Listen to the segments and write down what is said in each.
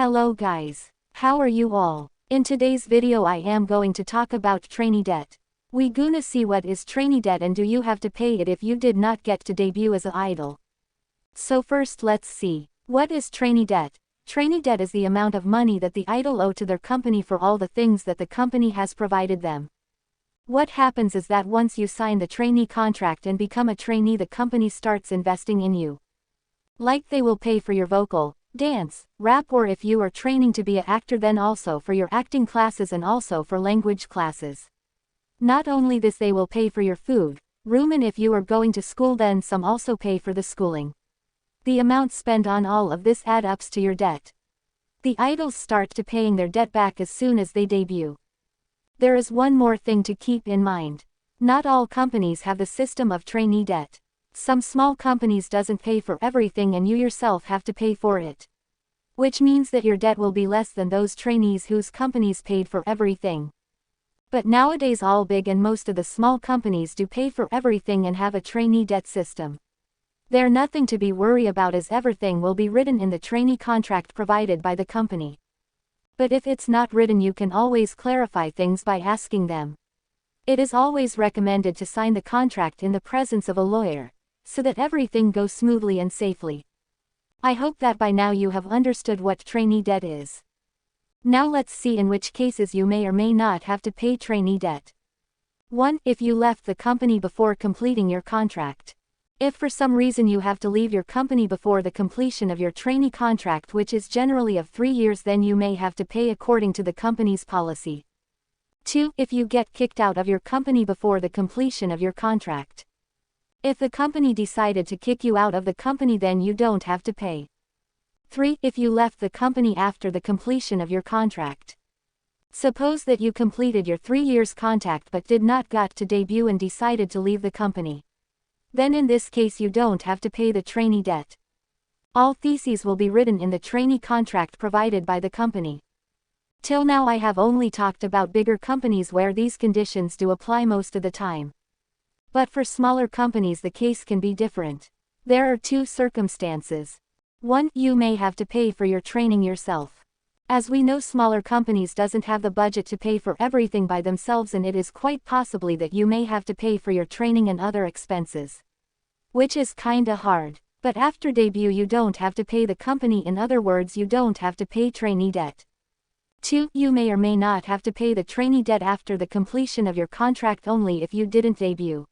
Hello guys. How are you all? In today's video I am going to talk about trainee debt. We gonna see what is trainee debt and do you have to pay it if you did not get to debut as an idol. So first let's see. What is trainee debt? Trainee debt is the amount of money that the idol owe to their company for all the things that the company has provided them. What happens is that once you sign the trainee contract and become a trainee, the company starts investing in you. Like they will pay for your vocal, dance, rap, or if you are training to be an actor then also for your acting classes and also for language classes. Not only this, they will pay for your food, room, and if you are going to school then some also pay for the schooling. The amount spent on all of this adds up to your debt. The idols start to paying their debt back as soon as they debut. There is one more thing to keep in mind. Not all companies have the system of trainee debt. Some small companies doesn't pay for everything and you yourself have to pay for it. Which means that your debt will be less than those trainees whose companies paid for everything. But nowadays all big and most of the small companies do pay for everything and have a trainee debt system. There's nothing to be worried about as everything will be written in the trainee contract provided by the company. But if it's not written you can always clarify things by asking them. It is always recommended to sign the contract in the presence of a lawyer, so that everything goes smoothly and safely. I hope that by now you have understood what trainee debt is. Now let's see in which cases you may or may not have to pay trainee debt. 1. If you left the company before completing your contract. If for some reason you have to leave your company before the completion of your trainee contract, which is generally of 3 years, then you may have to pay according to the company's policy. 2. If you get kicked out of your company before the completion of your contract. If the company decided to kick you out of the company then you don't have to pay. 3. If you left the company after the completion of your contract. Suppose that you completed your 3 years contract but did not got to debut and decided to leave the company. Then in this case you don't have to pay the trainee debt. All theses will be written in the trainee contract provided by the company. Till now I have only talked about bigger companies where these conditions do apply most of the time. But for smaller companies the case can be different. There are 2 circumstances. 1. You may have to pay for your training yourself. As we know, smaller companies doesn't have the budget to pay for everything by themselves and it is quite possibly that you may have to pay for your training and other expenses. Which is kinda hard. But after debut you don't have to pay the company, in other words you don't have to pay trainee debt. 2. You may or may not have to pay the trainee debt after the completion of your contract only if you didn't debut.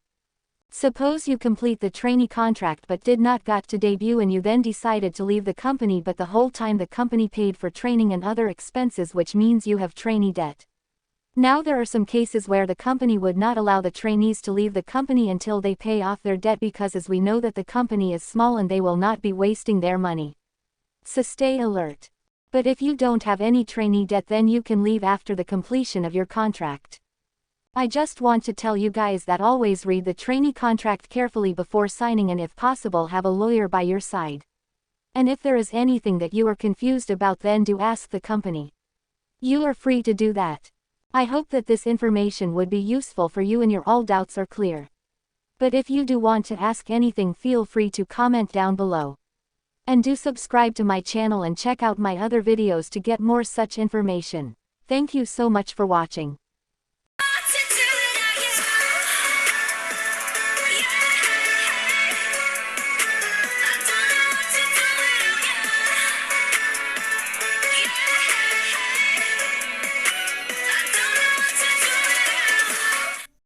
Suppose you complete the trainee contract but did not got to debut and you then decided to leave the company, but the whole time the company paid for training and other expenses, which means you have trainee debt. Now there are some cases where the company would not allow the trainees to leave the company until they pay off their debt, because as we know that the company is small and they will not be wasting their money. So stay alert. But if you don't have any trainee debt then you can leave after the completion of your contract. I just want to tell you guys that always read the trainee contract carefully before signing and if possible have a lawyer by your side. And if there is anything that you are confused about then do ask the company. You are free to do that. I hope that this information would be useful for you and your all doubts are clear. But if you do want to ask anything, feel free to comment down below. And do subscribe to my channel and check out my other videos to get more such information. Thank you so much for watching.